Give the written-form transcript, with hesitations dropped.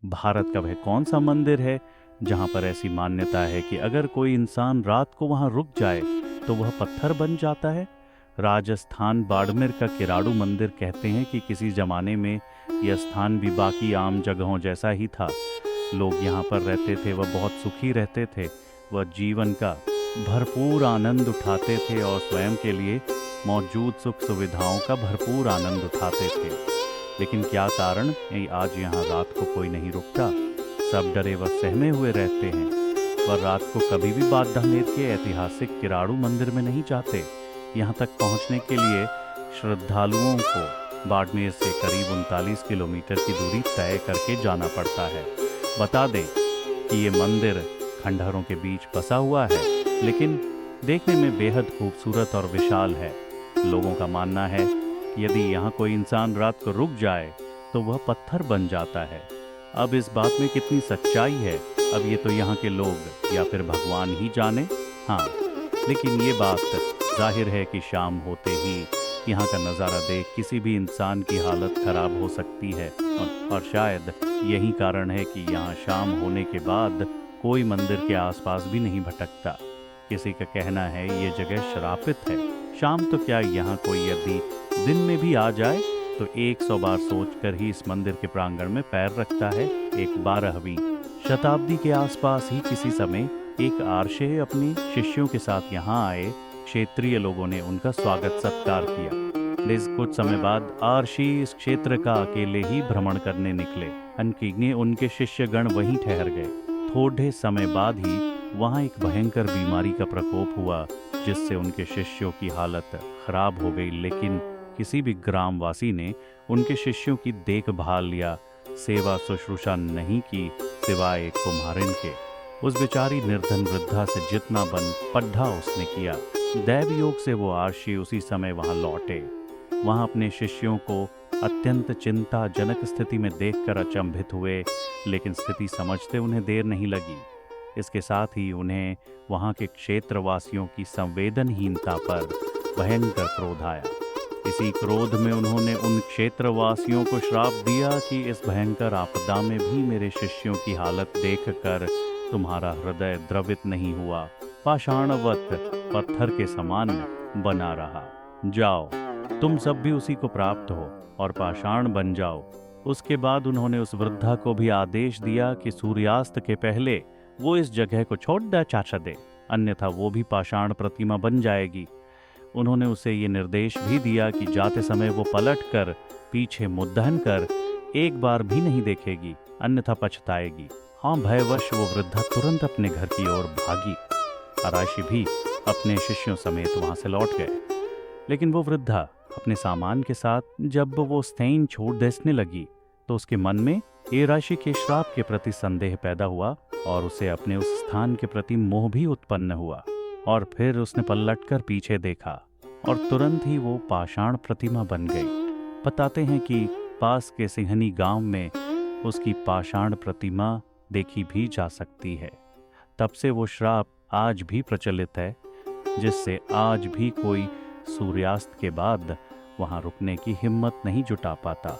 भारत का वह कौन सा मंदिर है जहाँ पर ऐसी मान्यता है कि अगर कोई इंसान रात को वहाँ रुक जाए तो वह पत्थर बन जाता है? राजस्थान बाड़मेर का किराड़ू मंदिर कहते हैं कि किसी जमाने में यह स्थान भी बाकी आम जगहों जैसा ही था। लोग यहाँ पर रहते थे, वह बहुत सुखी रहते थे, वह जीवन का भरपूर आनंद उठाते थे और स्वयं के लिए मौजूद सुख सुविधाओं का भरपूर आनंद उठाते थे। लेकिन क्या कारण है आज यहाँ रात को कोई नहीं रुकता? सब डरे व सहमे हुए रहते हैं। वह रात को कभी भी बाड़मेर के ऐतिहासिक किराड़ू मंदिर में नहीं जाते। यहाँ तक पहुँचने के लिए श्रद्धालुओं को बाड़मेर से करीब 39 किलोमीटर की दूरी तय करके जाना पड़ता है। बता दें कि ये मंदिर खंडहरों के बीच बसा हुआ है, लेकिन देखने में बेहद खूबसूरत और विशाल है। लोगों का मानना है कि यदि यहाँ कोई इंसान रात को रुक जाए तो वह पत्थर बन जाता है। अब इस बात में कितनी सच्चाई है, अब ये तो यहाँ के लोग या फिर भगवान ही जाने। हाँ, लेकिन ये बात जाहिर है कि शाम होते ही यहाँ का नज़ारा देख किसी भी इंसान की हालत खराब हो सकती है और शायद यही कारण है कि यहाँ शाम होने के बाद कोई मंदिर के आसपास भी नहीं भटकता। किसी का कहना है ये जगह श्रापित है। शाम तो क्या, यहाँ कोई यदि दिन में भी आ जाए तो 100 बार सोचकर ही इस मंदिर के प्रांगण में पैर रखता है। एक 12वीं शताब्दी के आसपास ही किसी समय एक आर्षे अपने शिष्यों के साथ यहाँ आए। क्षेत्रीय लोगों ने उनका स्वागत सत्कार किया। लेकिन कुछ समय बाद आर्षी इस क्षेत्र का अकेले ही भ्रमण करने निकले। अनकीने उनके शिष्यगण वहीं ठहर गए। थोड़े समय बाद ही वहाँ एक भयंकर बीमारी का प्रकोप हुआ, जिससे उनके शिष्यों की हालत खराब हो गई। लेकिन किसी भी ग्रामवासी ने उनके शिष्यों की देखभाल या सेवा शुश्रूषा नहीं की, सिवाय एक कुम्हारिन के। उस बेचारी निर्धन वृद्धा से जितना बन पढ़ा उसने किया। दैव योग से वो आर्षी उसी समय वहां लौटे। वहां अपने शिष्यों को अत्यंत चिंताजनक स्थिति में देखकर अचंभित हुए, लेकिन स्थिति समझते उन्हें देर नहीं लगी। इसके साथ ही उन्हें वहां के क्षेत्रवासियों की संवेदनहीनता पर भयंकर क्रोध आया। इसी क्रोध में उन्होंने उन क्षेत्रवासियों को श्राप दिया कि इस भयंकर आपदा में भी मेरे शिष्यों की हालत देखकर तुम्हारा हृदय द्रवित नहीं हुआ, पाषाणवत पत्थर के समान बना रहा। जाओ, तुम सब भी उसी को प्राप्त हो और पाषाण बन जाओ। उसके बाद उन्होंने उस वृद्धा को भी आदेश दिया कि सूर्यास्त के पहले वो इस जगह को छोड़ दे, अन्यथा वो भी पाषाण प्रतिमा बन जाएगी। उन्होंने उसे ये निर्देश भी दिया कि जाते समय वो पलट कर पीछे मुद्दहन कर एक बार भी नहीं देखेगी, अन्यथा पछताएगी। हाँ, भयवश वो वृद्धा तुरंत अपने घर की ओर भागी। आराशी भी अपने शिष्यों समेत वहां से लौट गए। लेकिन वो वृद्धा अपने सामान के साथ जब वो स्थैन छोड़ देने लगी तो उसके मन में एराशी के श्राप के प्रति संदेह पैदा हुआ और उसे अपने उस स्थान के प्रति मोह भी उत्पन्न हुआ। और फिर उसने पलटकर पीछे देखा और तुरंत ही वो पाषाण प्रतिमा बन गई। बताते हैं कि पास के सिंहनी गांव में उसकी पाषाण प्रतिमा देखी भी जा सकती है। तब से वो श्राप आज भी प्रचलित है, जिससे आज भी कोई सूर्यास्त के बाद वहां रुकने की हिम्मत नहीं जुटा पाता।